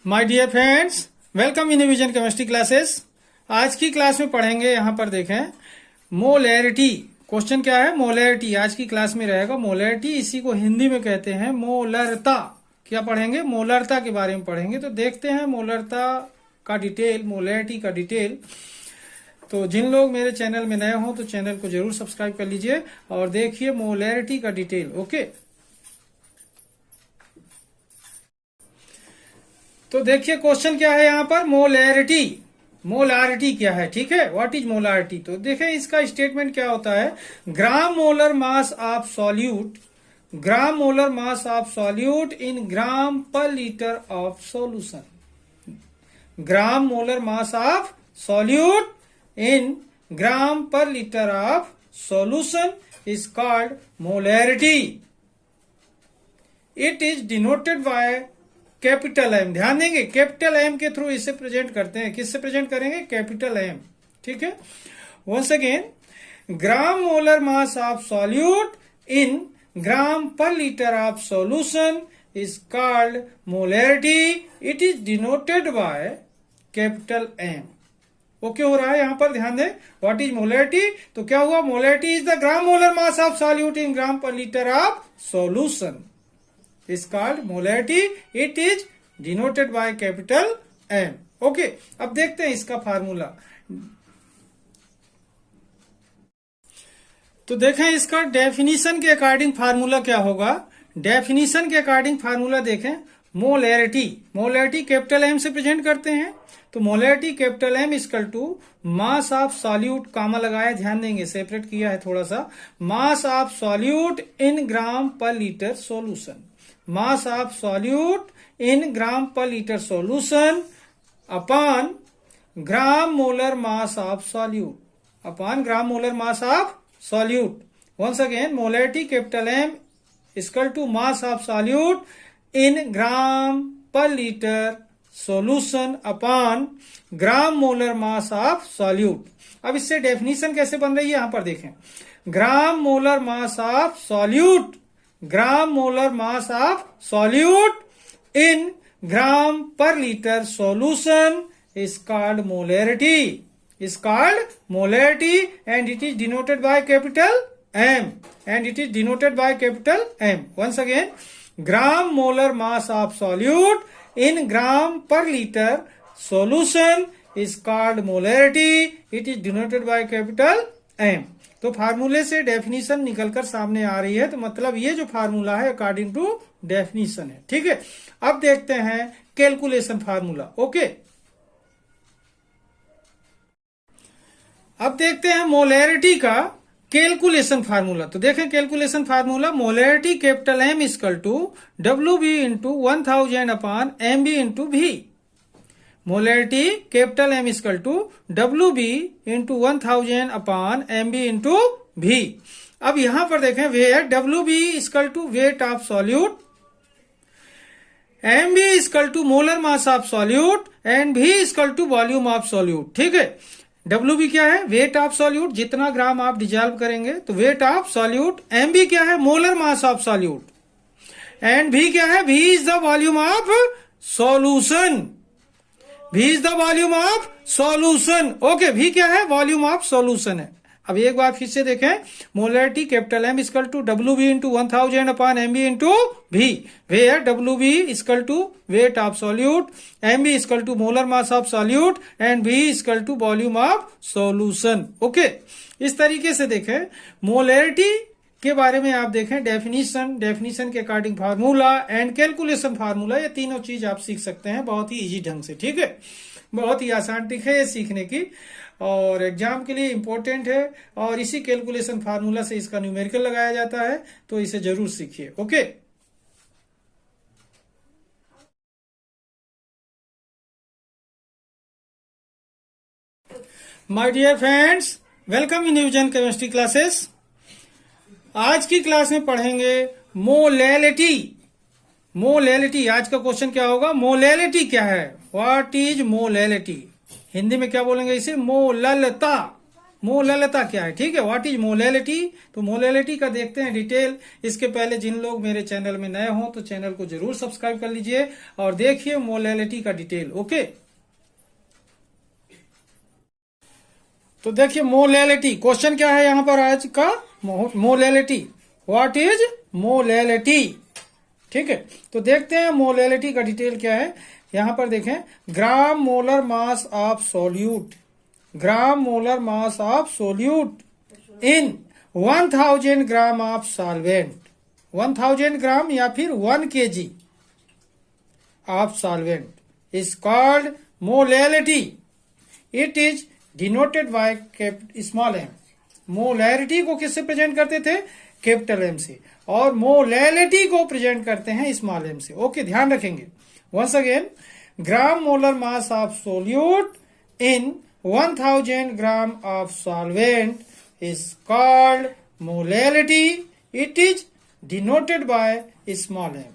My dear friends, welcome in vision chemistry classes. आज की class में पढ़ेंगे, यहाँ पर देखें, मोलैरिटी। क्वेश्चन क्या है? मोलैरिटी। आज की क्लास में रहेगा मोलैरिटी, इसी को हिंदी में कहते हैं मोलरता। क्या पढ़ेंगे? मोलरता के बारे में पढ़ेंगे। तो देखते हैं मोलरता का डिटेल, मोलैरिटी का डिटेल। तो जिन लोग मेरे चैनल में नए हो तो चैनल को जरूर सब्सक्राइब कर लीजिए और देखिए मोलैरिटी का डिटेल। ओके, तो देखिए क्वेश्चन क्या है यहाँ पर। मोलैरिटी, मोलारिटी क्या है? ठीक है, व्हाट इज मोलारिटी? तो देखें इसका स्टेटमेंट क्या होता है। Gram molar mass of solute, gram molar mass of solute in gram per litre of solution. Gram molar mass of solute in gram per litre of solution is called molarity. It is denoted by capital M. ध्यान देंगे, capital M के through इसे present करते हैं। किससे present करेंगे? Capital M. ठीक है, once again, gram molar mass of solute in gram per litre of solution is called molarity. It is denoted by capital M. Okay हो रहा है यहाँ पर? ध्यान दें, व्हाट इज मोलैरिटी? तो क्या हुआ? Molarity is the gram molar mass of solute in gram per litre of solution is called molarity. It is denoted by capital M. Okay, अब देखते हैं इसका फार्मूला। तो देखें इसका डेफिनीशन के अकॉर्डिंग फार्मूला क्या होगा। डेफिनीशन के अकॉर्डिंग फार्मूला देखें। मोलैरिटी, मोलैरिटी कैपिटल एम से प्रेजेंट करते हैं। तो molarity capital M equal to mass of solute, comma लगाया, ध्यान देंगे, सेपरेट किया है थोड़ा सा। मास of solute in gram per litre solution, mass of solute in gram per litre solution upon gram molar mass of solute, upon gram molar mass of solute. Once again, molarity capital M equal to mass of solute in gram per litre solution upon gram molar mass of solute. अब इससे definition कैसे बन रही है यहां पर देखें। Gram molar mass of solute, gram molar mass of solute in gram per litre solution is called molarity, is called molarity and it is denoted by capital M, and it is denoted by capital M. Once again, gram molar mass of solute in gram per litre solution is called molarity, it is denoted by capital M. तो फार्मूले से definition निकलकर सामने आ रही है। तो मतलब ये जो फार्मूला है अकॉर्डिंग टू डेफिनीशन है। ठीक है, अब देखते हैं कैलकुलेशन फार्मूला। ओके, अब देखते हैं मोलैरिटी का कैलकुलेशन फार्मूला। तो देखें calculation formula. Molarity capital M equal to W B into 1000 upon M B into V. Molarity capital M equal to W B into 1000 upon M B into V. अब यहां पर देखें, weight W B equal to weight of solute, M B equal to molar mass of solute and V equal to volume of solute. ठीक है, W B क्या है? Wait of solute, जितना ग्राम आप डिजॉल्व करेंगे, तो weight of solute. M B क्या है? Molar mass of solute. And V क्या है? V is the volume of solution, V is the volume of solution. Okay, V क्या है? वॉल्यूम ऑफ सॉल्यूशन है। अब एक बार फिर से देखें, molarity capital M equal to W B into 1000 upon M B into V. Where W B equal to weight of solute, M B equal to molar mass of solute and V equal to volume of solution. Okay, इस तरीके से देखें molarity के बारे में। आप देखें definition, definition के according formula and calculation formula, ये तीनों चीज आप सीख सकते हैं बहुत ही इजी ढंग से। ठीक है, बहुत ही आसान ट्रिक है ये सीखने की और एग्जाम के लिए इंपॉर्टेंट है। और इसी कैलकुलेशन फार्मूला से इसका न्यूमेरिकल लगाया जाता है, तो इसे जरूर सीखिए। Okay, my dear friends, welcome in vision chemistry classes. आज की क्लास में पढ़ेंगे मोलैलिटी। मोलैलिटी, आज का क्वेश्चन क्या होगा? मोलैलिटी क्या है? What is molality? हिंदी में क्या बोलेंगे इसे? मोललता, मोलैलिटी क्या है, ठीक है, व्हाट इज मोलैलिटी। तो मोलैलिटी का देखते हैं डिटेल। इसके पहले जिन लोग मेरे चैनल में नए हों तो चैनल को जरूर सब्सक्राइब कर लीजिए और देखिए मोलैलिटी का डिटेल। ओके, तो देखिए मोलैलिटी, क्वेश्चन क्या है यहाँ पर आज का, मोलैलिटी, व्हाट इज मोलैलिटी, ठीक है। तो देखते हैं मोलैलिटी का डिटेल क्या है। यहां पर देखें, gram molar mass of solute, gram molar mass of solute in 1000 gram of solvent, 1000 gram या फिर 1 kg of solvent is called molality. It is denoted by small m. Molarity को किससे प्रेजेंट करते थे, कैपिटल एम से, और molality को present करते हैं स्मॉल एम से। ओके, ध्यान रखेंगे। Once again, gram molar mass of solute in 1000 gram of solvent is called molality. It is denoted by small m.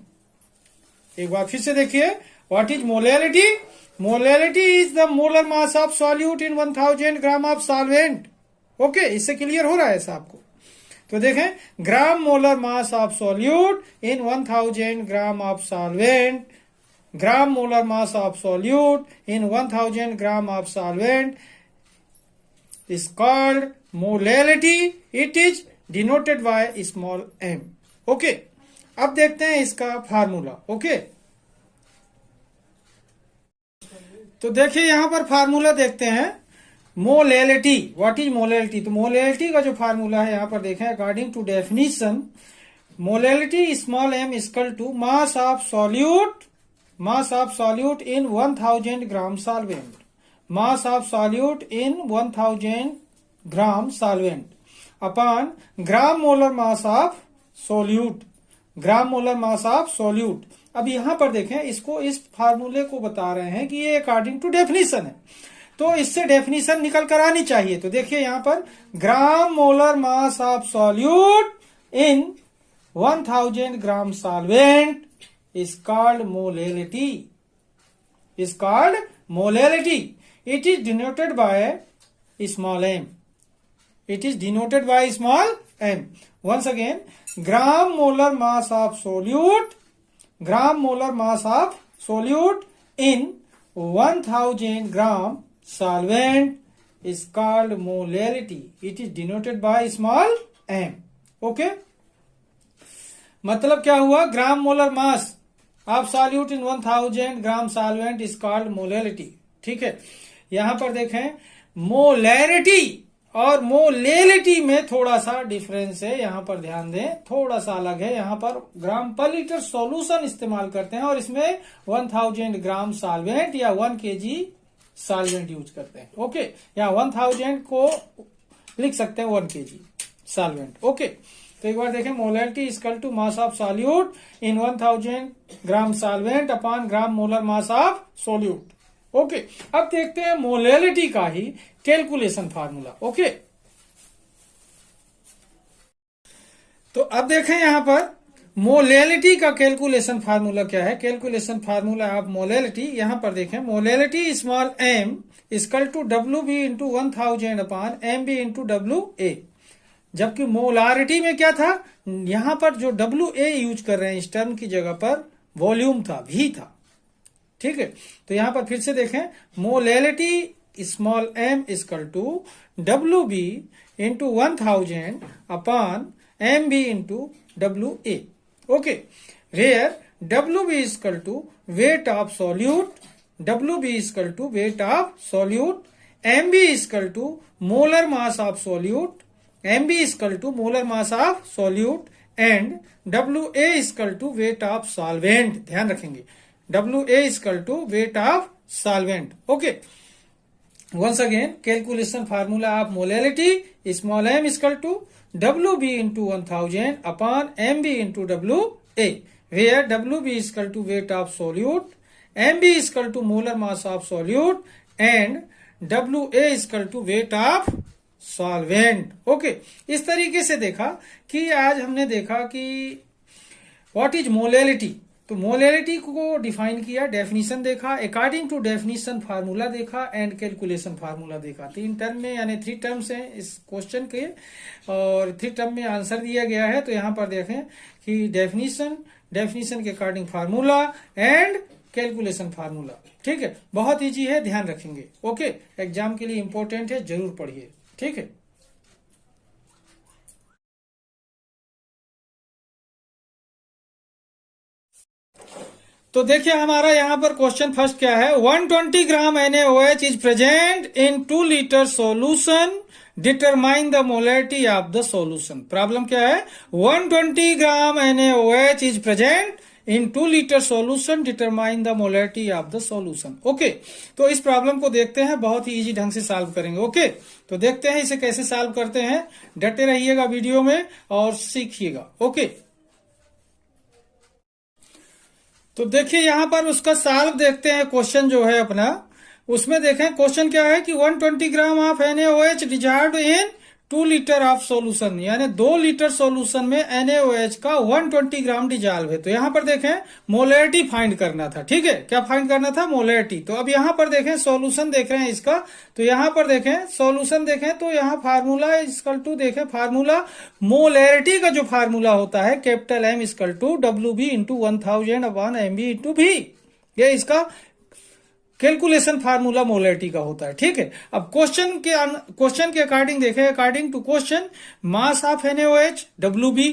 एक बार फिर से देखिए, what is molality. Molality is the molar mass of solute in 1000 gram of solvent. Okay, इससे clear हो रहा है ऐसा आपको। तो देखें, gram molar mass of solute in 1000 gram of solvent, gram molar mass of solute in 1000 gram of solvent is called molality. It is denoted by small m. Okay, अब देखते हैं इसका फार्मूला। ओके, तो देखिए यहां पर फार्मूला देखते हैं, मोलैलिटी, व्हाट इज मोलैलिटी। तो मोलैलिटी का जो फार्मूला है यहां पर देखें, according to definition, molality small m equal to mass of solute, mass of solute in 1000 gram solvent, mass of solute in 1000 gram solvent upon gram molar mass of solute, gram molar mass of solute. अब यहां पर देखें, इसको, इस फार्मूले को बता रहे हैं कि ये अकॉर्डिंग टू डेफिनेशन है, तो इससे डेफिनेशन निकल कर आनी चाहिए। तो देखिए यहां पर, gram molar mass of solute in 1000 gram solvent is called molality, is called molality. It is denoted by small m, it is denoted by small m. Once again, gram molar mass of solute, gram molar mass of solute in 1000 gram solvent is called molarity. It is denoted by small m. Okay? मतलब क्या हुआ, ग्राम molar mass of solute in 1000 gram solvent is called molality. ठीक है, यहां पर देखें, molarity और molality में थोड़ा सा डिफरेंस है, यहां पर ध्यान दें, थोड़ा सा अलग है। यहां पर ग्राम पर लीटर सॉल्यूशन इस्तेमाल करते हैं और इसमें 1000 ग्राम सॉल्वेंट या 1 kg सॉल्वेंट यूज करते हैं। ओके, या 1000 को लिख सकते हैं 1 kg सॉल्वेंट। ओके, तो एक बार देखें, molality equal to mass of solute in 1000 gram solvent upon gram molar mass of solute. Okay, अब देखते हैं मोलैलिटी का ही कैलकुलेशन फार्मूला। ओके, तो अब देखें यहां पर मोलैलिटी का कैलकुलेशन फार्मूला क्या है। कैलकुलेशन फार्मूला ऑफ मोलैलिटी, यहां पर देखें, molality small m equal to W B into 1000 upon M B into W A. जबकि मोलारिटी में क्या था, यहां पर जो डब्ल्यू ए यूज कर रहे हैं इस टर्म की जगह पर वॉल्यूम था, भी था। ठीक है, तो यहां पर फिर से देखें, molality small m equal to W B into 1000 upon M B into W A. Okay, where W B equal to weight of solute, W B equal to weight of solute, M B equal to molar mass of solute, M B equal to molar mass of solute and W A equal to weight of solvent. ध्यान रखेंगे, W A equal to weight of solvent. Okay, once again, calculation formula of molality, small m equal to WB into 1000 upon MB into WA, where WB is equal to weight of solute, MB is equal to molar mass of solute and WA is equal to weight of solvent. Okay, इस तरीके से देखा कि आज हमने देखा कि what is molality, तो मोलैरिटी को डिफाइन किया, डेफिनेशन देखा, अकॉर्डिंग टू डेफिनेशन फार्मूला देखा एंड कैलकुलेशन फार्मूला देखा। 3 टर्म में यानी 3 टर्म्स हैं इस क्वेश्चन के और 3 टर्म में आंसर दिया गया है। तो यहां पर देखें कि डेफिनेशन के according formula and calculation formula. ठीक है, बहुत इजी है, ध्यान रखेंगे। ओके, एग्जाम के लिए इंपॉर्टेंट है, जरूर पढ़िए। ठीक है, तो देखिए हमारा यहाँ पर क्वेश्चन फर्स्ट क्या है। 120 ग्राम NaOH is present in 2 litre solution, determine the molarity of the solution. Problem क्या है, 120 ग्राम NaOH is present in 2 litre solution, determine the molarity of the solution. Okay, तो इस प्रॉब्लम को देखते हैं, बहुत ही इजी ढंग से सॉल्व करेंगे। ओके, तो देखते हैं इसे कैसे सॉल्व करते हैं। डटे रहिएगा वीडियो में और सीखिएगा। ओके, तो देखिए यहां पर उसका सॉल्व देखते हैं। क्वेश्चन जो है अपना, उसमें देखें क्वेश्चन क्या है कि 120 gram of NaOH dissolved in 2 litre of solution, यानी 2 लीटर सॉल्यूशन में NaOH का 120 ग्राम डिजॉल्व है। तो यहां पर देखें मोलैरिटी फाइंड करना था। ठीक है, क्या फाइंड करना था, मोलैरिटी। तो अब यहां पर देखें सॉल्यूशन देख रहे हैं इसका, तो यहां पर देखें सॉल्यूशन देखें तो यहां फार्मूला इक्वल टू देखें फार्मूला मोलैरिटी का जो फार्मूला होता है capital M equal to WB into 1000 upon MB into V, ये इसका कैलकुलेशन फार्मूला मोलैरिटी का होता है। ठीक है, अब क्वेश्चन के अकॉर्डिंग देखें, according to question mass of NaOH WB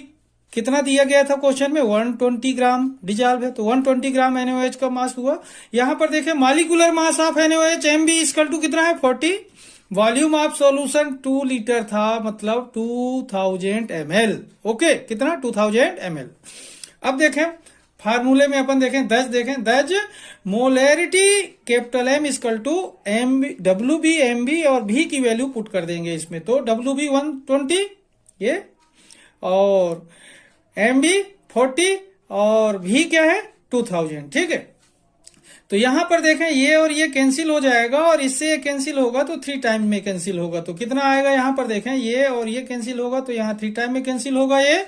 कितना दिया गया था क्वेश्चन में, 120 ग्राम डिजॉल्व है, तो 120 ग्राम NaOH का मास हुआ। यहां पर देखें molecular mass of NaOH MB equal to कितना है 40, वॉल्यूम ऑफ सॉल्यूशन 2 लीटर था, मतलब 2000 ml। ओके, कितना 2000 ml। अब देखें फार्मूले में अपन देखें the molarity capital M equal to WB MB और V की वैल्यू पुट कर देंगे इसमें। तो WB 120 ये और MB 40 और V क्या है 2000। ठीक है, तो यहां पर देखें ये और ये कैंसिल हो जाएगा और इससे ये कैंसिल होगा तो 3 टाइम में कैंसिल होगा। तो कितना आएगा, यहां पर देखें ये और ये कैंसिल होगा तो यहां 3 टाइम में कैंसिल होगा ये,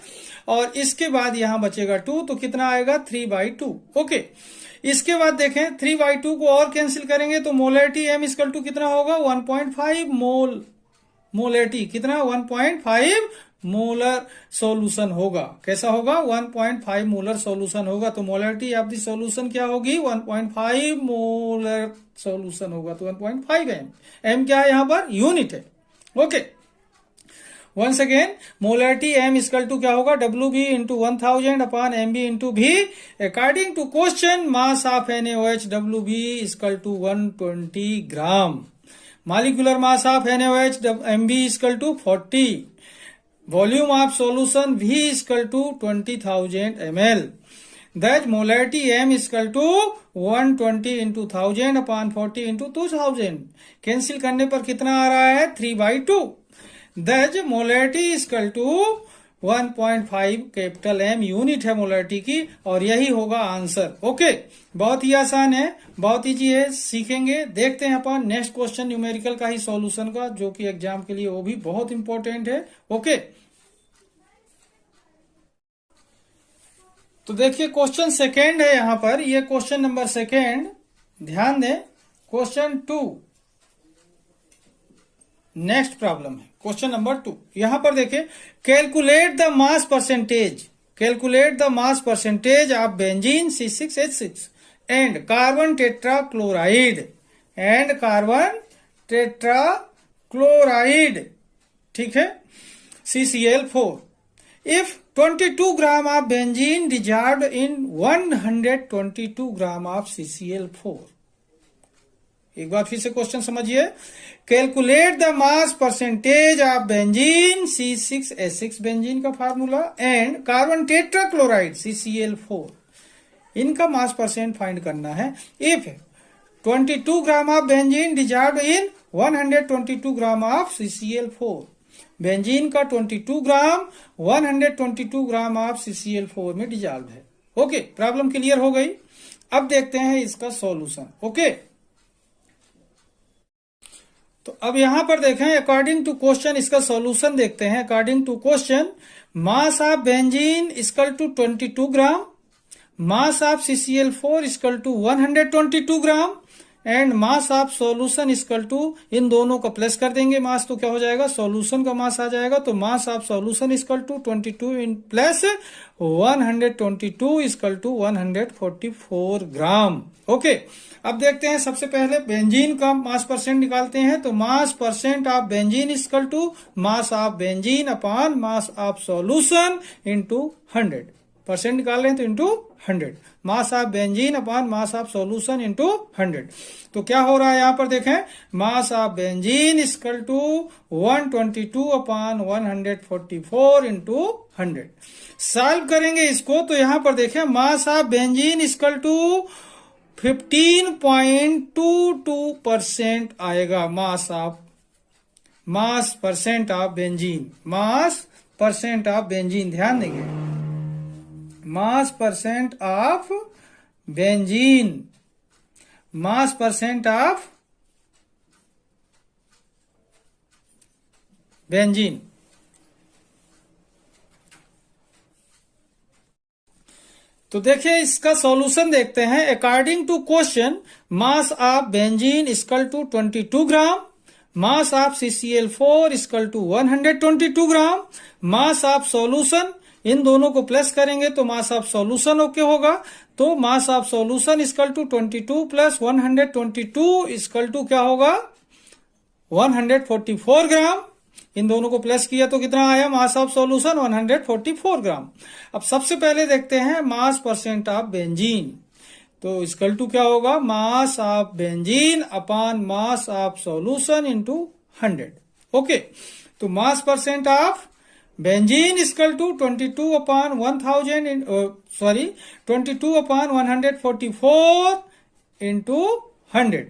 और इसके बाद यहां बचेगा 2, तो कितना आएगा 3/2। ओके, इसके बाद देखें 3/2 को और कैंसिल करेंगे तो मोलैरिटी M इक्वल टू कितना होगा 1.5 मोल, मोलैरिटी कितना 1.5 मोलर सॉल्यूशन होगा। कैसा होगा 1.5 मोलर सॉल्यूशन होगा। तो मोलैरिटी ऑफ द सॉल्यूशन क्या होगी 1.5 मोलर सॉल्यूशन होगा, तो 1.5 M क्या है यहां पर यूनिट है। Okay, once again molarity M equal to क्या होगा WB into 1000 upon MB into V। According to question mass of NaOH WB equal to 120 gram, molecular mass of NaOH MB equal to 40, volume of solution V equal to 20,000 ml। That molarity M equal to 120 into 1000 upon 40 into 2000, cancel करने पर कितना आ रहा है 3/2। That molarity equal to 1.5 capital M unit है molarity की, और यही होगा आंसर। ओके, बहुत ही आसान है, बहुत इजी है, सीखेंगे। देखते हैं अपन नेक्स्ट क्वेश्चन न्यूमेरिकल का ही सॉल्यूशन का, जो कि एग्जाम के लिए वो भी बहुत इंपॉर्टेंट है। ओके, तो देखिए क्वेश्चन सेकेंड है यहां पर, ये क्वेश्चन नंबर सेकेंड, ध्यान दें। क्वेश्चन 2 नेक्स्ट प्रॉब्लम है, क्वेश्चन नंबर 2। यहां पर देखिए calculate the mass percentage of benzene C6H6 and carbon tetrachloride ठीक है CCl4 if 22 gram of benzene dissolved in 122 gram of CCl4। एक बार फिर से क्वेश्चन समझिए, calculate the mass percentage of benzene C6H6 benzene का formula and carbon tetrachloride CCl4, इनका mass percent find करना है। If 22 gram of benzene dissolved in 122 gram of CCl4, benzene का 22 ग्राम 122 ग्राम ऑफ CCl4 में डिजॉल्व है। Okay, problem clear हो गई। अब देखते हैं इसका सॉल्यूशन। ओके, तो अब यहां पर देखें अकॉर्डिंग टू क्वेश्चन इसका सॉल्यूशन देखते हैं। According to question mass of benzene equal to 22 gram, mass of CCl4 equal to 122 gram and mass of solution equal to, इन दोनों का प्लस कर देंगे मास तो क्या हो जाएगा, सॉल्यूशन का मास आ जाएगा। तो mass of solution equal to 22 इन plus 122 equal to 144 gram. Okay, अब देखते हैं सबसे पहले बेंजीन का मास परसेंट निकालते हैं। तो mass percent of benzene equal to mass of benzene upon mass of solution into 100। Percent निकाल रहे हैं तो into 100, mass of benzene upon mass of solution into 100। तो क्या हो रहा है यहाँ पर देखें, mass of benzene equal to 122 upon 144 into 100। Solve करेंगे इसको तो यहाँ पर देखें mass of benzene equal to 15.22% आएगा। Mass percent of benzene, mass percent of benzene, ध्यान देंगे, mass percent of benzene, mass percent of benzene. तो देखिए इसका सॉल्यूशन देखते हैं। According to question mass of benzene equal to 22 gram, mass of CCl4 equal to 122 gram, mass of solution, इन दोनों को प्लस करेंगे तो मास ऑफ सॉल्यूशन ओके होगा। तो mass of solution equal to 22 plus 122 equal to क्या होगा, 144 ग्राम। इन दोनों को प्लस किया तो कितना आया, मास ऑफ सॉल्यूशन 144 ग्राम। अब सबसे पहले देखते हैं मास परसेंट ऑफ बेंजीन। तो इक्वल टू क्या होगा, mass of benzene upon mass of solution into 100। Okay, तो mass percent of benzene equal to 22 upon 22 upon 144 into 100।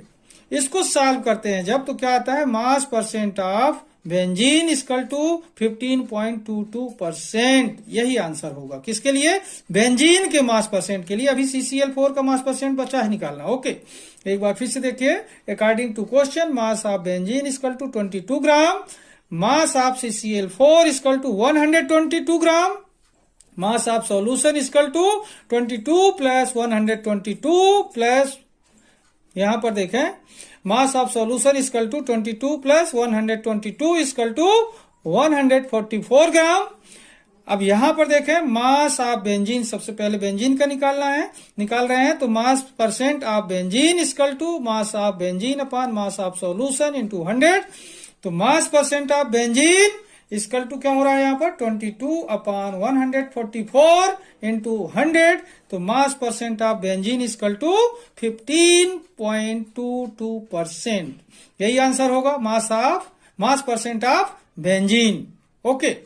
इसको सॉल्व करते हैं जब, तो क्या आता है, mass percent of benzene equal to 15.22%। यही आंसर होगा किसके लिए, बेंजीन के मास परसेंट के लिए। अभी CCl4 का मास परसेंट बचा है निकालना। ओके, एक बार फिर से देखिए। According to question mass of benzene equal to 22 gram, mass of CCl4 equal to 122 gram, mass of solution equal to 22 plus 122 plus, यहां पर देखें mass of solution equal to 22 plus 122 equal to 144 gram. अब यहां पर देखें mass of benzene, सबसे पहले benzene का निकाल रहे हैं। तो mass percent of benzene equal to mass of benzene upon mass of solution into 100। तो mass percent of benzene equal to क्या हो रहा है यहाँ पर, 22 अपॉन 144 इंटू 100। तो mass percent of benzene equal to 15.22%। यही आंसर होगा mass percent of benzene. Okay,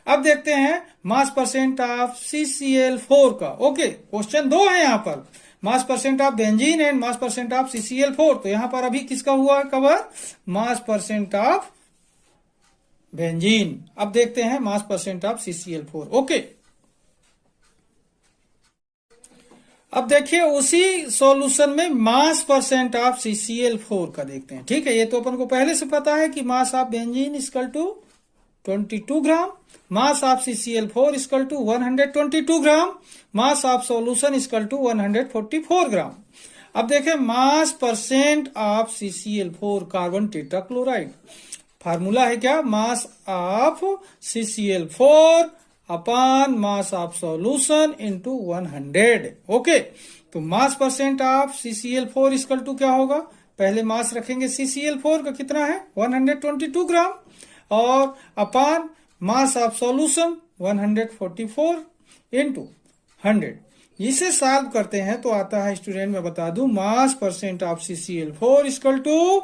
अब देखते हैं मास परसेंट ऑफ CCl4 का। ओके, क्वेश्चन 2 है यहाँ पर, मास percent of benzene and mass percent of CCl4। तो यहाँ पर अभी किसका हुआ cover, mass percent of benzene. अब देखते हैं mass percent of CCl4। Okay, अब देखिए उसी सॉल्यूशन में मास परसेंट ऑफ CCl4 का देखते हैं। ठीक है, ये तो अपन को पहले से पता है कि mass of benzene equal to 22 gram, mass of CCl4 equal to 122 gram, mass of solution equal to 144 gram. अब देखें mass percent of CCl4 carbon tetrachloride. Formula है क्या, mass of CCl4 upon mass of solution into 100। Okay, तो mass percent of CCl4 equal to क्या होगा, पहले मास रखेंगे CCl4 का कितना है 122 ग्राम और upon mass of solution 144 into 100। इसे सॉल्व करते हैं तो आता है स्टूडेंट, मैं बता दूं, mass percent of CCl4 equal to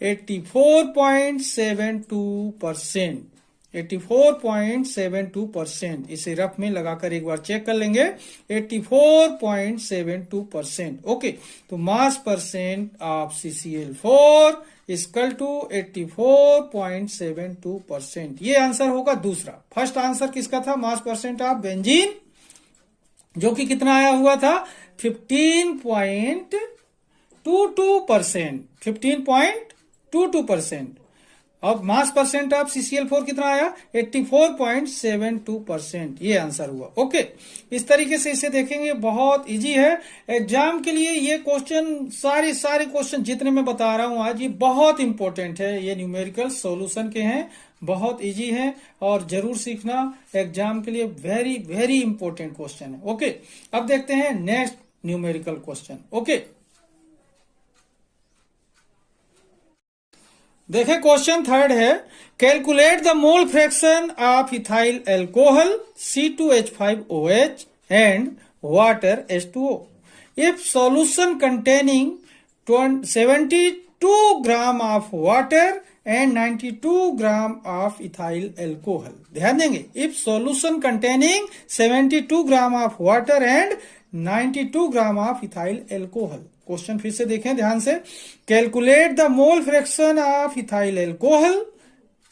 84.72%। 84.72%। इसे रफ में लगाकर एक बार चेक कर लेंगे, 84.72%। ओके, तो mass percent of CCl4 equal to 84.72%। ये आंसर होगा दूसरा। फर्स्ट आंसर किसका था, मास परसेंट ऑफ बेंजीन, जो कि कितना आया हुआ था 15.22%। 15.22%। और मास परसेंट ऑफ CCl4 कितना आया 84.72%। ये आंसर हुआ। ओके, इस तरीके से इसे देखेंगे, बहुत इजी है एग्जाम के लिए। ये क्वेश्चन सारे क्वेश्चन जितने मैं बता रहा हूं आज, ये बहुत इंपॉर्टेंट है। ये न्यूमेरिकल सॉल्यूशन के हैं, बहुत इजी है और जरूर सीखना एग्जाम के लिए। वेरी वेरी इंपॉर्टेंट क्वेश्चन है। ओके, अब देखते हैं नेक्स्ट न्यूमेरिकल क्वेश्चन। ओके, देखें क्वेश्चन थर्ड है, calculate the mole fraction of ethyl alcohol C2H5OH and water H2O if solution containing 72 gram of water and 92 gram of ethyl alcohol. ध्यान देंगे, if solution containing 72 gram of water and 92 gram of ethyl alcohol. Question फिर से देखें ध्यान से, calculate the mole fraction of ethyl alcohol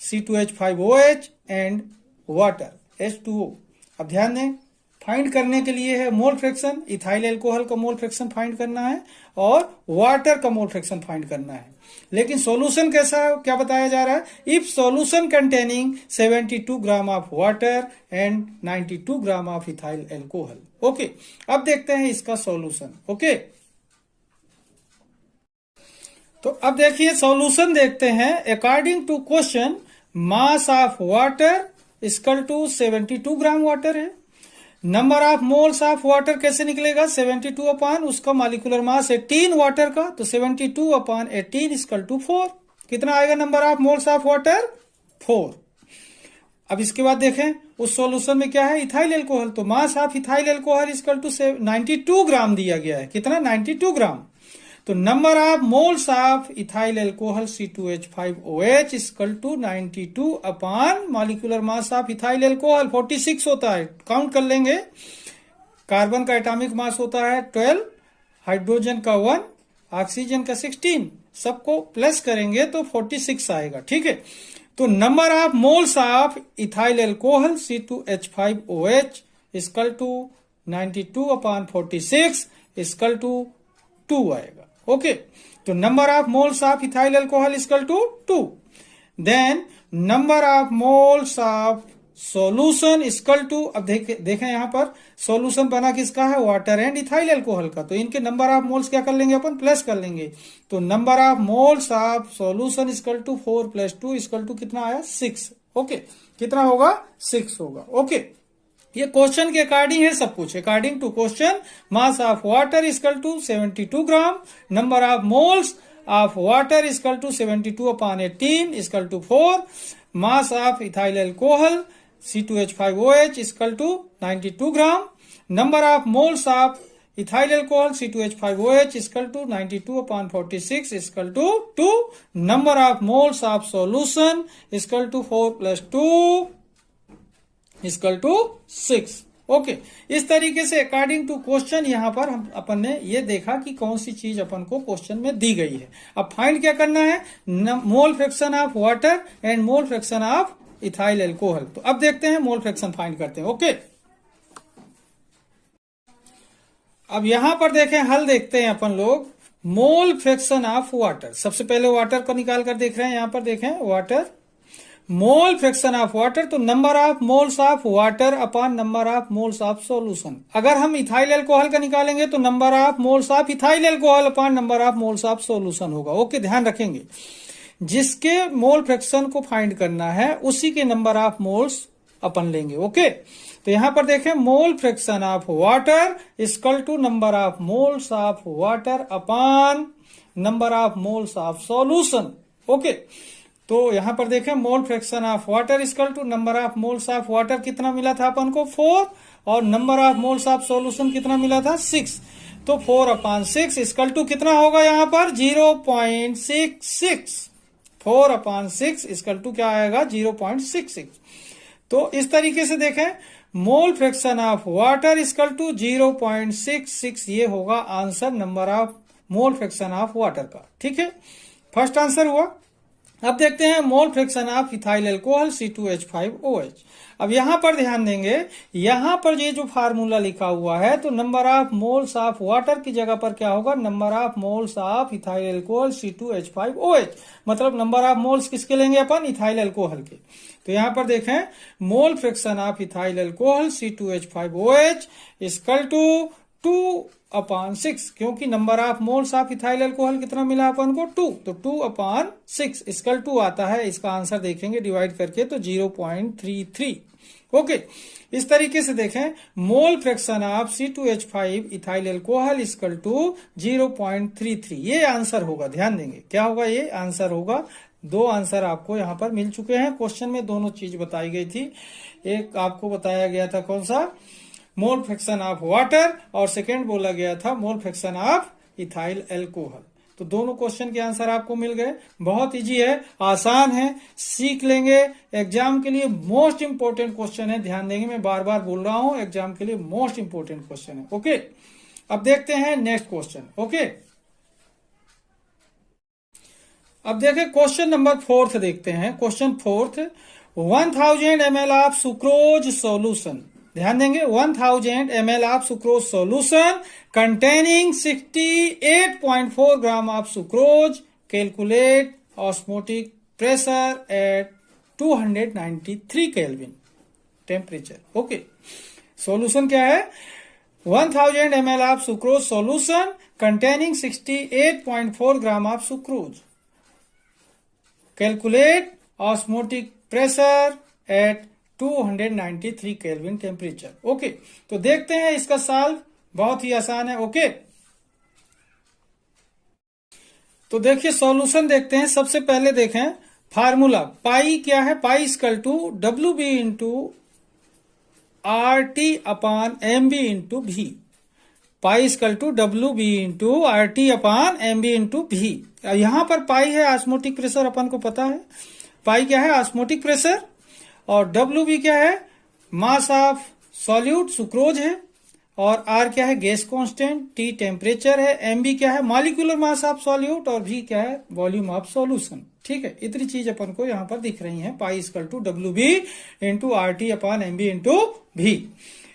C2H5OH and water H2O। अब ध्यान दें, फाइंड करने के लिए है मोल फ्रैक्शन, इथाइल एल्कोहल का मोल फ्रैक्शन फाइंड करना है और वाटर का मोल फ्रैक्शन फाइंड करना है। लेकिन सॉल्यूशन कैसा है, क्या बताया जा रहा है, if solution containing 72 gram of water and 92 gram of ethyl alcohol. Okay, अब देखते हैं इसका सॉल्यूशन। ओके, तो अब देखिए सॉल्यूशन देखते हैं। According to question, mass of water equal to 72 gram water है। Number of moles of water कैसे निकलेगा, 72 अपान उसका मॉलिक्यूलर मास 18 वाटर का, तो 72 अपान 18 इक्वल टू 4। कितना आएगा number of moles of water, 4। अब इसके बाद देखें उस सॉल्यूशन में क्या है, इथाइल एल्कोहल, तो mass of ethyl alcohol equal to 92 gram दिया गया है। कितना, 92 ग्राम। तो number of moles of ethyl alcohol C2H5OH equal to 92 upon molecular mass of ethyl alcohol 46 होता है। काउंट कर लेंगे, कार्बन का एटॉमिक मास होता है 12, हाइड्रोजन का 1, ऑक्सीजन का 16, सबको प्लस करेंगे तो 46 आएगा। ठीक है, तो number of moles of ethyl alcohol C2H5OH equal to 92 upon 46 equal to 2 आएगा। ओके, तो number of moles of ethyl alcohol equal to 2। Then number of moles of solution equal to, अब देखें यहां पर सॉल्यूशन बना किसका है, वाटर एंड इथाइल एल्कोहल का, तो इनके नंबर ऑफ मोल्स क्या कर लेंगे अपन, प्लस कर लेंगे। तो number of moles of solution equal to 4 + 2 equal to कितना आया, 6। ओके, कितना होगा, 6 होगा। ओके, ये क्वेश्चन के अकॉर्डिंग है सब कुछ। According to question, mass of water equal to 72 gram, number of moles of water equal to 72 upon 18 equal to 4, mass of ethyl alcohol C2H5OH equal to 92 gram, number of moles of ethyl alcohol C2H5OH equal to 92 upon 46 equal to 2, number of moles of solution equal to 4 + 2 equal to 6। Okay, इस तरीके से according to question यहां पर हम अपन ने ये देखा कि कौन सी चीज अपन को क्वेश्चन में दी गई है। अब फाइंड क्या करना है, मोल fraction of water and mole fraction of ethyl alcohol. तो अब देखते हैं मोल फ्रैक्शन फाइंड करते हैं। ओके, अब यहां पर देखें हल देखते हैं अपन लोग, मोल फ्रैक्शन ऑफ वाटर। सबसे पहले वाटर को निकाल कर देख रहे हैं, यहां पर देखें water, mole fraction of water, तो number of moles of water upon number of moles of solution. अगर हम इथाइल एल्कोहल का निकालेंगे तो number of moles of ethyl alcohol upon number of moles of solution होगा। ओके, ध्यान रखेंगे, जिसके मोल फ्रैक्शन को फाइंड करना है उसी के नंबर ऑफ मोल्स अपन लेंगे। ओके, तो यहां पर देखें mole fraction of water equal to number of moles of water upon number of moles of solution. Okay, तो यहां पर देखें mole fraction of water equal to number of moles of water कितना मिला था अपन को, 4, और number of moles of solution कितना मिला था, 6। तो 4 अपान 6 इक्वल टू कितना होगा यहां पर, 0.66। 4 अपान 6 इक्वल टू क्या आएगा, 0.66। तो इस तरीके से देखें, mole fraction of water equal to 0.66, ये होगा answer number of mole fraction of water का। ठीक है, फर्स्ट आंसर हुआ। अब देखते हैं mole fraction of ethyl alcohol C2H5OH। अब यहां पर ध्यान देंगे, यहां पर ये जो फार्मूला लिखा हुआ है तो number of moles of water की जगह पर क्या होगा, number of moles of ethyl alcohol C2H5OH। मतलब नंबर ऑफ मोल्स किसके लेंगे अपन, इथाइल अल्कोहल के। तो यहां पर देखें mole fraction of ethyl alcohol C2H5OH equal टू 2/6, क्योंकि number of moles of ethyl alcohol कितना मिला अपन को 2, तो 2/6 इक्वल टू आता है। इसका आंसर देखेंगे डिवाइड करके तो 0.33। ओके, इस तरीके से देखें mole fraction of C2H5 ethyl alcohol equal to 0.33, ये आंसर होगा। ध्यान देंगे क्या होगा, ये आंसर होगा। दो आंसर आपको यहां पर मिल चुके हैं। क्वेश्चन में दोनों चीज बताई गई थी, एक आपको बताया गया था कौन सा, मोल फ्रैक्शन ऑफ वाटर, और सेकेंड बोला गया था मोल फ्रैक्शन ऑफ इथाइल अल्कोहल। तो दोनों क्वेश्चन के आंसर आपको मिल गए। बहुत इजी है, आसान है, सीख लेंगे। एग्जाम के लिए मोस्ट इंपोर्टेंट क्वेश्चन है, ध्यान देंगे, मैं बार बार बोल रहा हूं, एग्जाम के लिए मोस्ट इंपोर्टेंट क्वेश्चन है। ओके, अब देखते हैं नेक्स्ट क्वेश्चन। ओके, अब देखें क्वेश्चन नंबर 4 देखते हैं। Question 4, 1000 ml of sucrose solution. ध्यान देंगे 1000 ml of sucrose solution containing 68.4 gram of sucrose, calculate osmotic pressure at 293 kelvin temperature. Okay, solution क्या है, 1000 ml of sucrose solution containing 68.4 gram of sucrose, calculate osmotic pressure at 293 kelvin temperature. Okay, तो देखते हैं इसका solve, बहुत ही आसान है। Okay, तो देखिए सॉल्यूशन देखते हैं। सबसे पहले देखें फार्मूला, पाई क्या है, pi equal to WB into RT upon MB into V। Pi equal to WB into RT upon MB into V। यहां पर पाई है ऑस्मोटिक प्रेशर, अपन को पता है पाई क्या है, ऑस्मोटिक प्रेशर, और WB क्या है, मास ऑफ सॉल्यूट सुक्रोज है, और R क्या है, गैस कांस्टेंट, T टेम्परेचर है, MB क्या है, मॉलिक्यूलर मास ऑफ सॉल्यूट, और V क्या है, वॉल्यूम ऑफ सॉल्यूशन। ठीक है, इतनी चीज अपन को यहां पर दिख रही है। Pi equal to WB into RT upon MB into V।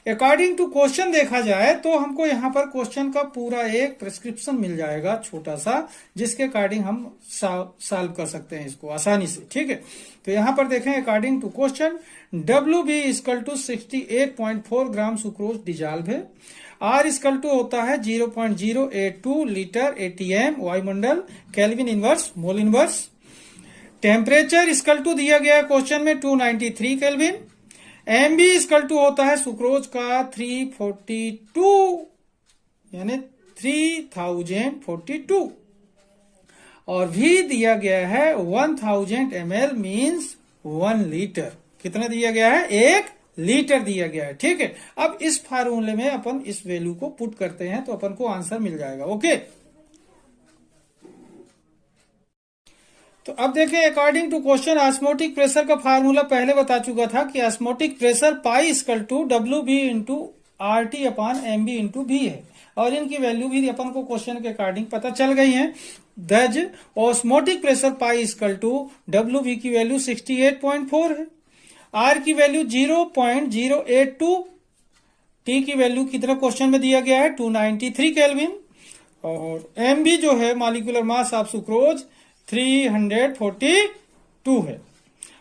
According to question देखा जाए तो हमको यहाँ पर क्वेश्चन का पूरा एक प्रिस्क्रिप्शन मिल जाएगा छोटा सा, जिसके अकॉर्डिंग हम सॉल्व कर सकते हैं इसको आसानी से। ठीक है, तो यहाँ पर देखें according to question WB equal to 68.4 gram sucrose dissolve है, R इक्वल टू होता है 0.082 लीटर ATM वायुमंडल, Kelvin inverse mole inverse, temperature equal to दिया गया क्वेश्चन में 293 केल्विन, MB इक्वल टू होता है सुक्रोज का 342 यानी 3042, और V दिया गया है 1000 ml मीन्स 1 लीटर। कितना दिया गया है, 1 लीटर दिया गया है। ठीक है, अब इस फार्मूले में अपन इस वैल्यू को पुट करते हैं तो अपन को आंसर मिल जाएगा। ओके, तो अब देखें according to question osmotic pressure का फार्मूला पहले बता चुका था कि osmotic pressure pi equal to WB into RT upon MB into V है, और इनकी वैल्यू भी अपन को क्वेश्चन के अकॉर्डिंग पता चल गई है। Thus osmotic pressure pi equal to WB की वैल्यू 68.4 है, R की वैल्यू 0.082, T की वैल्यू कितना क्वेश्चन में दिया गया है 293 केल्विन, और MB जो है मॉलिक्यूलर मास ऑफ सुक्रोज 342 है,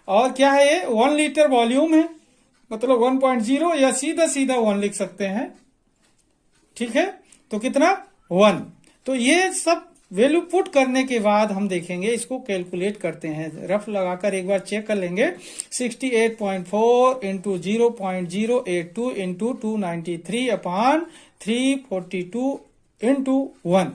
और क्या है ये 1 लीटर वॉल्यूम है, मतलब 1.0 या सीधा सीधा 1 लिख सकते हैं। ठीक है, तो कितना 1। तो ये सब वैल्यू पुट करने के बाद हम देखेंगे, इसको कैलकुलेट करते हैं, रफ लगाकर एक बार चेक कर लेंगे। 68.4 इंटू 0.082 इंटू 293 अपॉन 342 इंटू 1,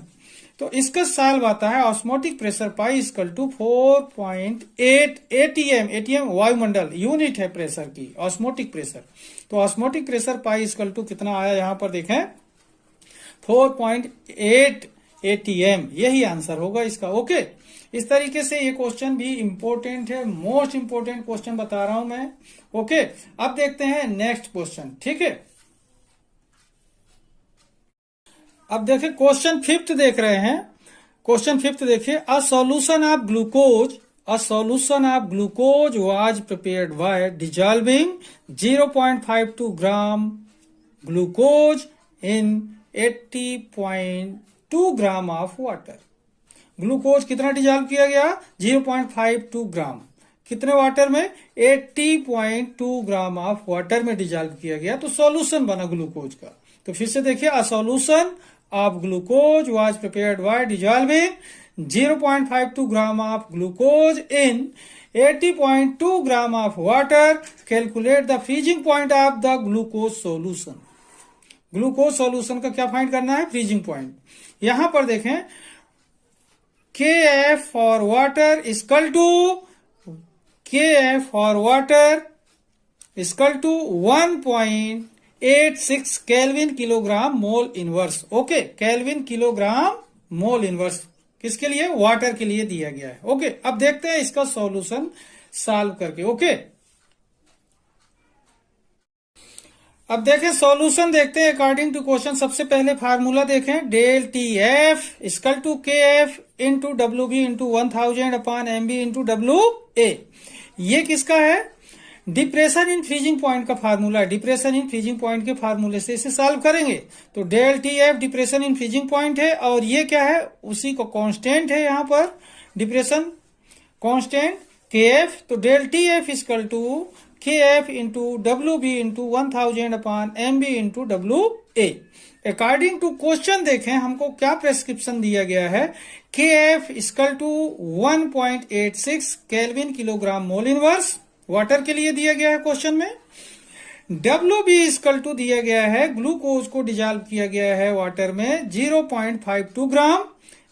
तो इसका सॉल्व आता है osmotic pressure pi equal to 4.8 ATM। ATM वायुमंडल यूनिट है प्रेशर की, ऑस्मोटिक प्रेशर। तो osmotic pressure pi equal to कितना आया, यहां पर देखें 4.8 ATM, यही आंसर होगा इसका। ओके, इस तरीके से ये क्वेश्चन भी इंपॉर्टेंट है, मोस्ट इंपॉर्टेंट क्वेश्चन बता रहा हूं मैं। ओके, अब देखते हैं नेक्स्ट क्वेश्चन। ठीक है, अब देखिए क्वेश्चन 5 देख रहे हैं। क्वेश्चन 5 देखिए, a solution of glucose A solution of glucose was prepared by dissolving 0.52 gram glucose in 80.2 gram of water. Glucose कितना डिजॉल्व किया गया? 0.52 ग्राम। कितने वाटर में? 80.2 ग्राम ऑफ वाटर में डिजॉल्व किया गया, तो सॉल्यूशन बना ग्लूकोज का। तो फिर से देखिए, a solution of glucose was prepared by dissolving 0.52 gram of glucose in 80.2 gram of water. Calculate the freezing point of the glucose solution. ग्लूकोज सॉल्यूशन का क्या फाइंड करना है? Freezing point. यहां पर देखें, KF for water equal to KF for water equal to 1.86 kelvin kilogram mole inverse. Okay, Kelvin kilogram mole inverse किसके लिए? वाटर के लिए दिया गया है। ओके, अब देखते हैं इसका सॉल्यूशन सॉल्व करके। ओके, अब देखें सॉल्यूशन देखते हैं अकॉर्डिंग टू क्वेश्चन। सबसे पहले फार्मूला देखें, del T F equal to K F into W B into 1000 upon M B into W A. ये किसका है? डिप्रेशन इन फ्रीजिंग पॉइंट का formula. Depression in freezing point के फार्मूले से इसे सॉल्व करेंगे। तो del T F depression in freezing point है, और ये क्या है? उसी को कांस्टेंट है यहां पर, डिप्रेशन कांस्टेंट के एफ। तो del T F equal to K F into W B into 1000 upon M B into W A. According to question देखें हमको क्या प्रेस्क्रिप्शन दिया गया है। K F equal to 1.86 kelvin kilogram mole inverse, water के लिए दिया गया है क्वेश्चन में। डब्ल्यू बी इक्वल टू दिया गया है, ग्लूकोज को डिजॉल्व किया गया है वाटर में 0.52 ग्राम।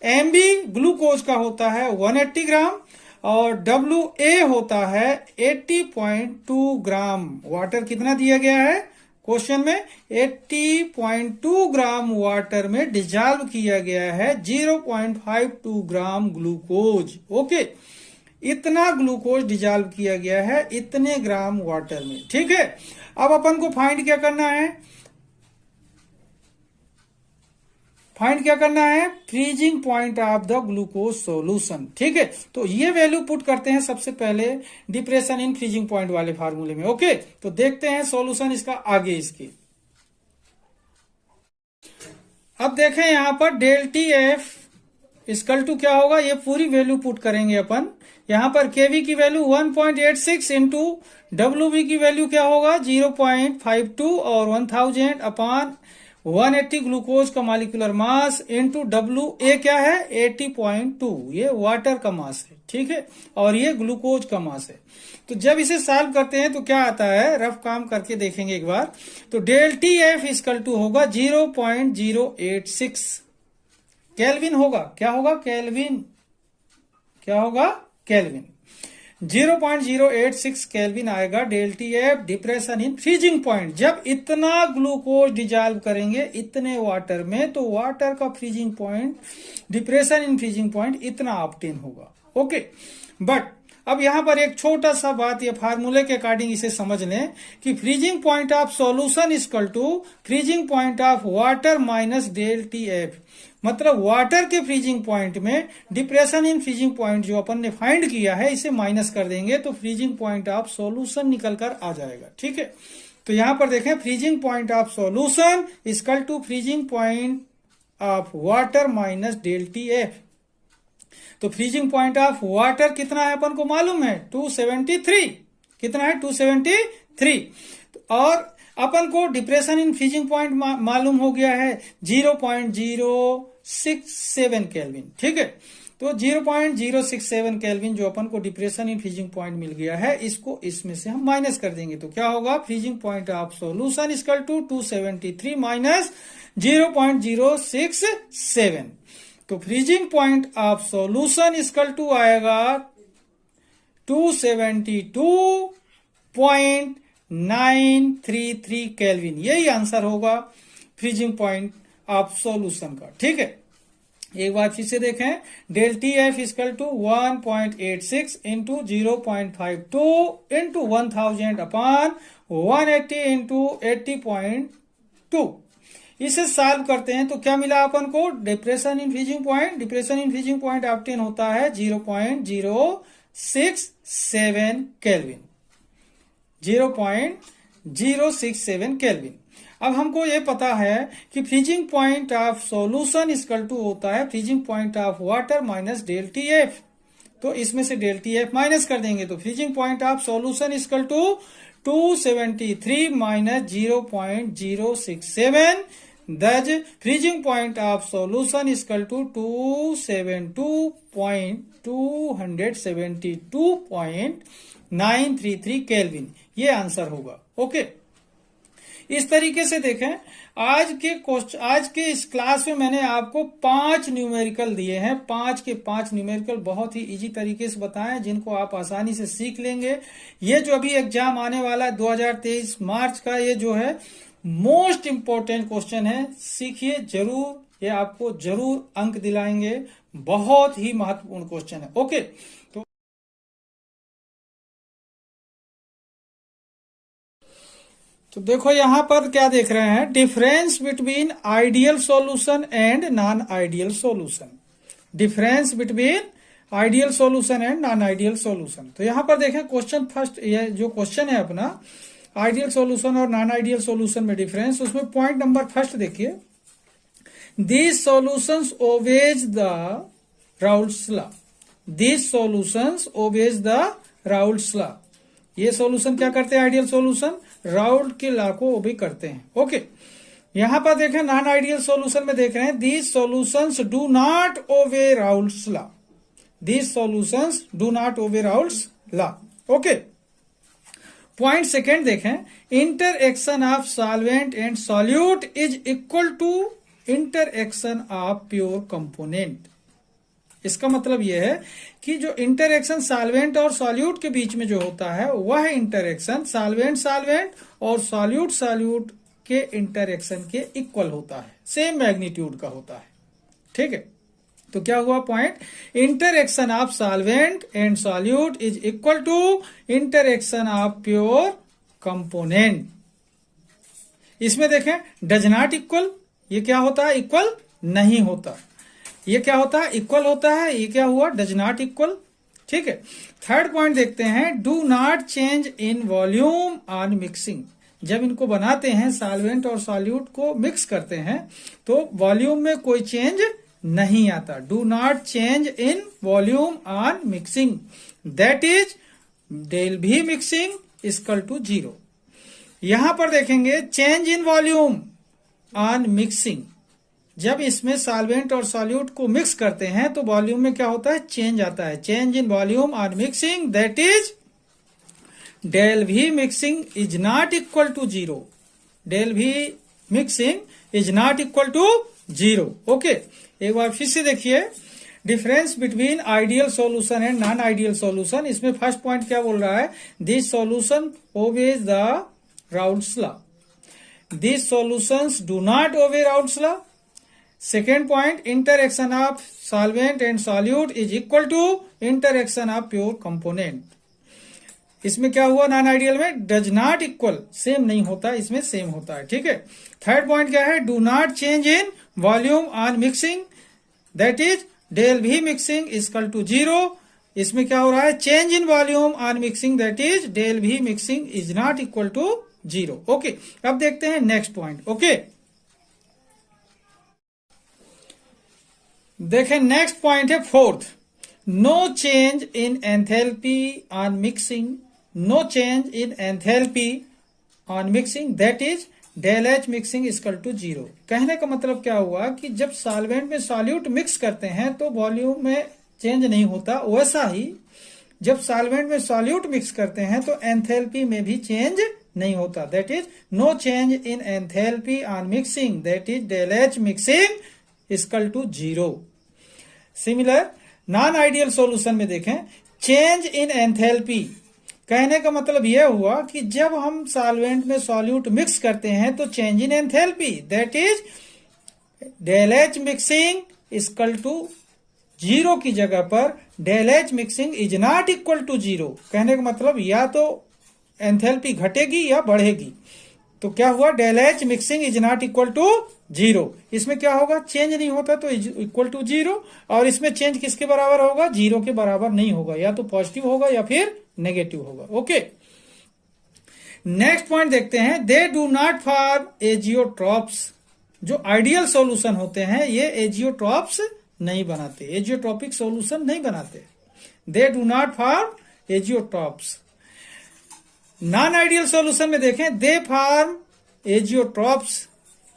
एम बी ग्लूकोज का होता है 180 ग्राम, और डब्ल्यू ए होता है 80.2 ग्राम। वाटर कितना दिया गया है क्वेश्चन में? 80.2 ग्राम वाटर में डिजॉल्व किया गया है 0.52 ग्राम ग्लूकोज। ओके, इतना ग्लूकोज डिजॉल्व किया गया है इतने ग्राम वाटर में। ठीक है, अब अपन को फाइंड क्या करना है? फाइंड क्या करना है? Freezing point of the glucose solution. ठीक है, तो ये वैल्यू पुट करते हैं सबसे पहले डिप्रेशन इन फ्रीजिंग पॉइंट वाले फार्मूले में। ओके, तो देखते हैं सॉल्यूशन इसका आगे इसकी। अब देखें यहां पर del T F equal to क्या होगा? ये पूरी वैल्यू पुट करेंगे अपन। यहां पर केवी की वैल्यू 1.86 इंटू डब्ल्यू बी की वैल्यू क्या होगा? 0.52 और 1000 अपॉन 180 ग्लूकोज का मॉलिक्यूलर मास इंटू डब्ल्यू ए क्या है? 80.2। ये वाटर का मास है। ठीक है, और ये ग्लूकोज का मास है। तो जब इसे सॉल्व करते हैं तो क्या आता है? रफ काम करके देखेंगे एक बार। तो del T F equal to होगा 0.086 केल्विन होगा। क्या होगा? केल्विन। क्या होगा? केल्विन। 0.086 केल्विन आएगा del T F depression in freezing point. जब इतना ग्लूकोज डिजॉल्व करेंगे इतने वाटर में, तो वाटर का freezing point, depression in freezing point इतना ऑब्टेन होगा। ओके, बट अब यहां पर एक छोटा सा बात, ये फार्मूले के अकॉर्डिंग इसे समझ लें कि freezing point of solution equal to freezing point of water minus del T F. मतलब वाटर के फ्रीजिंग पॉइंट में डिप्रेशन इन फ्रीजिंग पॉइंट जो अपन ने फाइंड किया है इसे माइनस कर देंगे, तो फ्रीजिंग पॉइंट ऑफ सॉल्यूशन निकल कर आ जाएगा। ठीक है, तो यहां पर देखें, freezing point of solution equal to freezing point of water minus del T F. तो फ्रीजिंग पॉइंट ऑफ वाटर कितना है अपन को मालूम है? 273। कितना है? 273। और अपन को डिप्रेशन इन फ्रीजिंग पॉइंट मालूम हो गया है 0.067 केल्विन। ठीक है, तो 0.067 केल्विन जो अपन को डिप्रेशन इन फ्रीजिंग पॉइंट मिल गया है, इसको इसमें से हम माइनस कर देंगे। तो क्या होगा? Freezing point of solution equal to 273 minus 0.067। तो freezing point of solution equal to आएगा 272.933 केल्विन। यही आंसर होगा फ्रीजिंग पॉइंट ऑफ सॉल्यूशन का। ठीक है, एक बार फिर से देखें, del T F equal to 1.86 into 0.52 into 1000 upon 180 into 80.2। इसे सॉल्व करते हैं तो क्या मिला अपन को? Depression in freezing point. Depression in freezing point obtain होता है 0.067 0.067 केल्विन, 0.067 केल्विन। अब हमको ये पता है कि freezing point of solution equal to होता है freezing point of water minus del T F. तो इसमें से डेल टी एफ माइनस कर देंगे तो freezing point of solution equal to 273 minus 0.067, thus freezing point of solution equal to 272.933 Kelvin. ये answer होगा। ओके, इस तरीके से देखें आज के इस क्लास में मैंने आपको 5 न्यूमेरिकल दिए हैं। 5 के 5 न्यूमेरिकल बहुत ही इजी तरीके से बताएं जिनको आप आसानी से सीख लेंगे। ये जो अभी एग्जाम आने वाला है 2023 मार्च का, ये जो है मोस्ट इंपॉर्टेंट क्वेश्चन है, सीखिए जरूर, ये आपको जरूर अंक दिलाएंगे। बहुत ही महत्वपूर्ण क्वेश्चन है। ओके, तो देखो यहां पर क्या देख रहे हैं, difference between ideal solution and non ideal solution. Difference between ideal solution and non ideal solution. तो यहां पर देखें क्वेश्चन फर्स्ट, ये जो क्वेश्चन है अपना आइडियल सॉल्यूशन और नॉन आइडियल सॉल्यूशन में डिफरेंस, उसमें पॉइंट नंबर फर्स्ट देखिए, these solutions obeys the Raoult's law. These solutions obeys the Raoult's law. ये सॉल्यूशन क्या करते हैं, आइडियल सॉल्यूशन राउल्ट के लॉ को ओबे करते हैं। ओके, यहां पर देखें नॉन आइडियल सॉल्यूशन में देख रहे हैं, these solutions do not obey Raoult's law. These solutions do not obey Raoult's law. Okay, point second देखें, interaction of solvent and solute is equal to interaction of pure component. इसका मतलब यह है कि जो इंटरएक्शन सॉल्वेंट और solute के बीच में जो होता है वह इंटरएक्शन सॉल्वेंट और सॉल्यूट के इंटरएक्शन के इक्वल होता है, सेम मैग्नीट्यूड का होता है। ठीक है, तो क्या हुआ point, interaction of solvent and solute is equal to interaction of pure component. इसमें देखें डज नॉट इक्वल, ये क्या होता है, इक्वल नहीं होता। ये क्या होता है, इक्वल होता है। ये क्या हुआ, डज नॉट इक्वल। ठीक है, थर्ड पॉइंट देखते हैं, do not change in volume on mixing. जब इनको बनाते हैं सॉल्वेंट और सॉल्यूट को मिक्स करते हैं तो वॉल्यूम में कोई चेंज नहीं आता। Do not change in volume on mixing, that is del V mixing equal to 0। यहां पर देखेंगे change in volume on mixing, जब इसमें सॉल्वेंट और सॉल्यूट को मिक्स करते हैं तो वॉल्यूम में क्या होता है, चेंज आता है। Change in volume on mixing that is del V mixing is not equal to 0। Del V mixing is not equal to 0। Okay, एक बार फिर से देखिए, difference between ideal solution and non ideal solution. इसमें first point क्या बोल रहा है, this solution obeys the Raoult's law. This solutions do not obey Raoult's law. Second point, interaction of solvent and solute is equal to interaction of pure component. इसमें क्या हुआ, non ideal में does not equal, same नहीं होता, इसमें same होता है। ठीक है, थर्ड पॉइंट क्या है, do not change in volume on mixing that is del V mixing equal to 0। इसमें क्या हो रहा है, change in volume on mixing that is del V mixing is not equal to 0। Okay, अब देखते हैं नेक्स्ट पॉइंट। ओके, देखें next point है fourth, no change in enthalpy on mixing. No change in enthalpy on mixing that is del H mixing equal to 0। कहने का मतलब क्या हुआ कि जब सॉल्वेंट में सॉल्यूट मिक्स करते हैं तो वॉल्यूम में चेंज नहीं होता, वैसा ही जब सॉल्वेंट में सॉल्यूट मिक्स करते हैं तो एंथैल्पी में भी चेंज नहीं होता। That is no change in enthalpy on mixing that is del H mixing equal to 0। Similar non ideal solution में देखें, चेंज इन एंथैल्पी, कहने का मतलब यह हुआ कि जब हम सॉल्वेंट में सॉल्यूट मिक्स करते हैं तो change in enthalpy that is del H mixing equal to 0 की जगह पर del H mixing is not equal to 0। कहने का मतलब या तो एंथैल्पी घटेगी या बढ़ेगी। तो क्या हुआ, del H mixing is not equal to 0। इसमें क्या होगा, चेंज नहीं होता तो इक्वल टू 0, और इसमें चेंज किसके बराबर होगा, 0 के बराबर नहीं होगा, या तो पॉजिटिव होगा या फिर नेगेटिव होगा। ओके, नेक्स्ट पॉइंट देखते हैं, they do not form azeotropes. जो आइडियल सॉल्यूशन होते हैं ये एजियोट्रॉप्स नहीं बनाते, एजियोट्रॉपिक सॉल्यूशन नहीं बनाते। They do not form azeotropes. Non ideal solution में देखें, दे फॉर्म एजियोट्रॉप्स,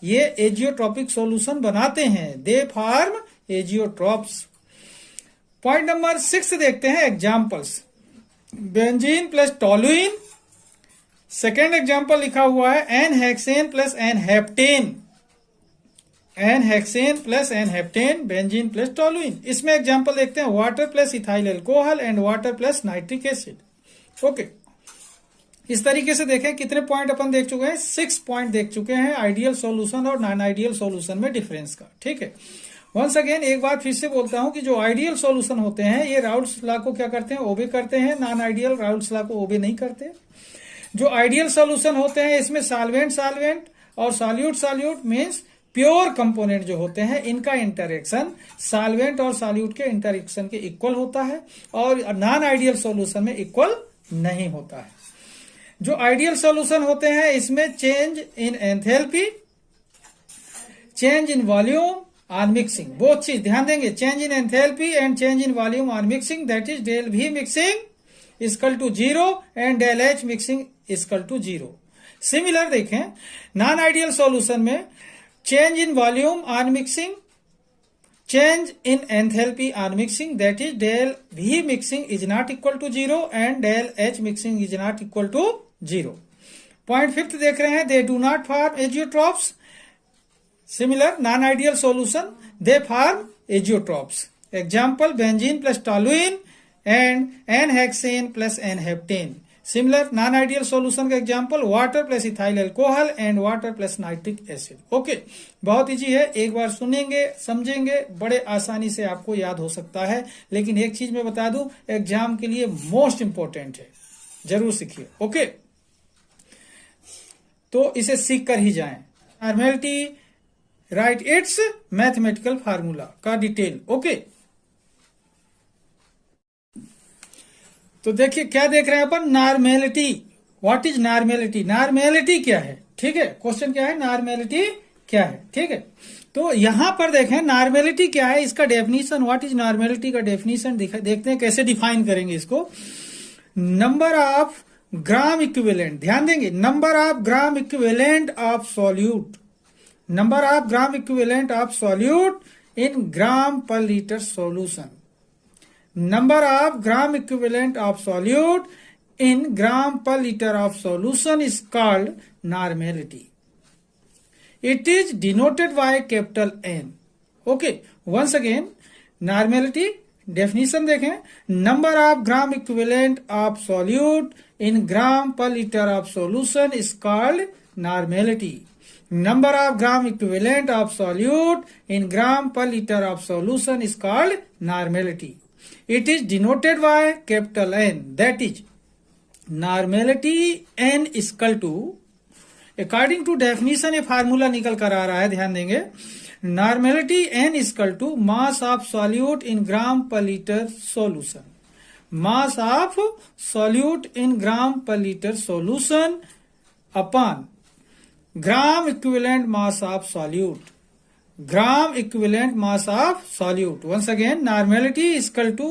ये एजियोट्रॉपिक सॉल्यूशन बनाते हैं, they form azeotropes. Point number 6 देखते हैं, examples. Benzene plus toluene, second example लिखा हुआ है n hexane plus n heptane, n hexane plus n heptane, benzene plus toluene. इसमें एग्जाम्पल देखते हैं, water plus ethyl alcohol and water plus nitric acid. Okay, इस तरीके से देखें कितने पॉइंट अपन देख चुके हैं, 6 पॉइंट देख चुके हैं आइडियल सॉल्यूशन और नॉन आइडियल सॉल्यूशन में डिफरेंस का। ठीक है, वंस अगेन एक बार फिर से बोलता हूं कि जो आइडियल सॉल्यूशन होते हैं ये राउल्ट्स लॉ को क्या करते हैं, ओबे करते हैं, नॉन आइडियल राउल्ट्स लॉ को ओबे नहीं करते। जो आइडियल सॉल्यूशन होते हैं इसमें सॉल्वेंट सॉल्वेंट और solute solute means pure component जो होते हैं इनका इंटरेक्शन सॉल्वेंट और सॉल्यूट के इंटरेक्शन के इक्वल होता है, और नॉन आइडियल सॉल्यूशन में इक्वल नहीं होता है। जो आइडियल सॉल्यूशन होते हैं इसमें change in enthalpy, change in volume on mixing, both चीज ध्यान देंगे, change in enthalpy and change in volume on mixing, that is del V mixing equal to 0 and del H mixing equal to 0। Similar देखें, non ideal solution में change in volume on mixing, change in enthalpy on mixing, that is del V mixing is not equal to 0 and del H mixing is not equal to 0। Point 5 देख रहे हैं, they do not form azeotropes. Similar non ideal solution, they form azeotropes. Example benzene plus toluene and n hexane plus n heptane. Similar non ideal solution का example water plus ethyl alcohol and water plus nitric acid. Okay, बहुत easy है, एक बार सुनेंगे समझेंगे बड़े आसानी से आपको याद हो सकता है। लेकिन एक चीज मैं बता दूं, एग्जाम के लिए मोस्ट इंपॉर्टेंट है, जरूर सीखिए। ओके, तो इसे सीख कर ही जाएं। Normality right it's mathematical formula का डिटेल। ओके, तो देखिए क्या देख रहे हैं अपन, normality. What is normality, normality क्या है। ठीक है, क्वेश्चन क्या है, नॉर्मेलिटी क्या है। ठीक है, तो यहां पर देखें नॉर्मेलिटी क्या है, इसका डेफिनेशन, व्हाट इज नॉर्मेलिटी का डेफिनेशन देखते हैं कैसे डिफाइन करेंगे इसको। नंबर ऑफ ग्राम इक्विवेलेंट, ध्यान देंगे, number of gram equivalent of solute, number of gram equivalent of solute in gram per litre solution, number of gram equivalent of solute in gram per liter of solution is called normality. It is denoted by capital N. Okay, once again normality definition देखें, number of gram equivalent of solute in gram per liter of solution is called normality. Number of gram equivalent of solute in gram per liter of solution is called normality. It is denoted by capital N, that is normality N is equal to, according to definition ये formula निकल कर आ रहा है, ध्यान देंगे, normality N is equal to mass of solute in gram per liter solution, mass of solute in gram per liter solution upon gram equivalent mass of solute, gram equivalent mass of solute. Once again, normality is equal to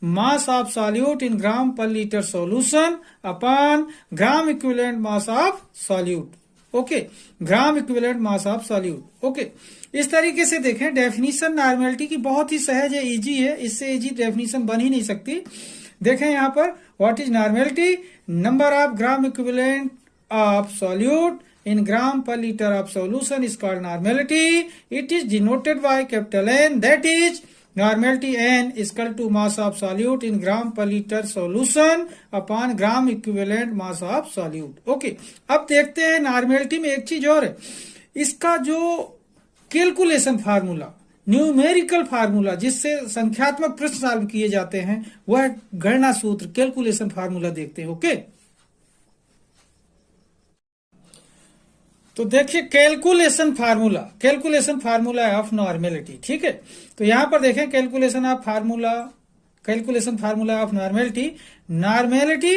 mass of solute in gram per liter solution upon gram equivalent mass of solute. Okay, gram equivalent mass of solute. Okay, इस तरीके से देखें definition normality की बहुत ही सहज है, easy है, इससे इजी डेफिनेशन बन ही नहीं सकती। देखें यहाँ पर, what is normality, number of gram equivalent of solute in gram per liter of solution is called normality. It is denoted by capital N, that is normality N is equal to mass of solute in gram per liter solution upon gram equivalent mass of solute. Okay, अब देखते हैं normality में एक चीज और है, इसका जो कैलकुलेशन फार्मूला, न्यूमेरिकल फार्मूला जिससे संख्यात्मक प्रश्न सॉल्व किए जाते हैं, वह गणना सूत्र कैलकुलेशन फार्मूला देखते हैं। ओके, तो देखिए कैलकुलेशन फार्मूला ऑफ नॉर्मेलिटी, ठीक है। तो यहां पर देखें calculation formula of normality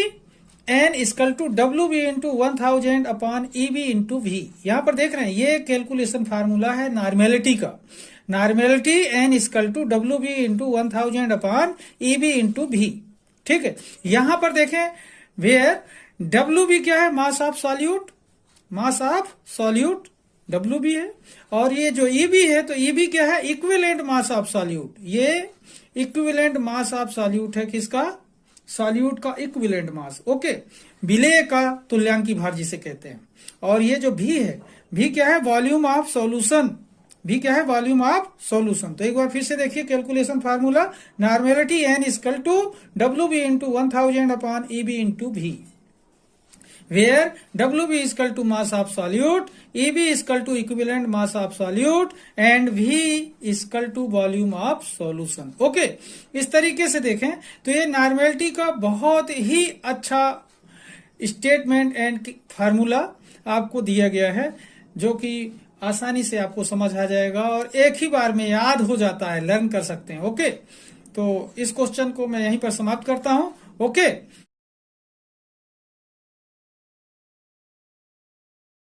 n equal to W B into 1000 upon E B into V. यहां पर देख रहे हैं ये कैलकुलेशन फार्मूला है नॉर्मेलिटी का। Normality n equal to W B into 1000 upon E B into V, ठीक है। यहां पर देखें वेयर डब्ल्यू बी क्या है, mass of solute W B है, और ये जो ई बी है तो ई बी क्या है, इक्विवेलेंट मास ऑफ सॉल्यूट। ये इक्विवेलेंट मास ऑफ सॉल्यूट है, किसका, सॉल्यूट का इक्विवेलेंट मास, ओके। विलेय का तुल्यांकी भार जिसे कहते हैं। और ये जो भी है, भी क्या है, वॉल्यूम ऑफ सॉल्यूशन, भी क्या है, वॉल्यूम ऑफ सॉल्यूशन। तो एक बार फिर से देखिए calculation formula normality n equal to W B into 1000 upon E B into V, where WB is equal to mass of solute, EB is equal to equivalent mass of solute and V is equal to volume of solution, okay। इस तरीके से देखें तो ये normality का बहुत ही अच्छा statement and formula आपको दिया गया है, जो कि आसानी से आपको समझ आ जाएगा और एक ही बार में याद हो जाता है, लर्न कर सकते हैं, ओके। तो इस क्वेश्चन को मैं यहीं पर समाप्त करता हूं, ओके।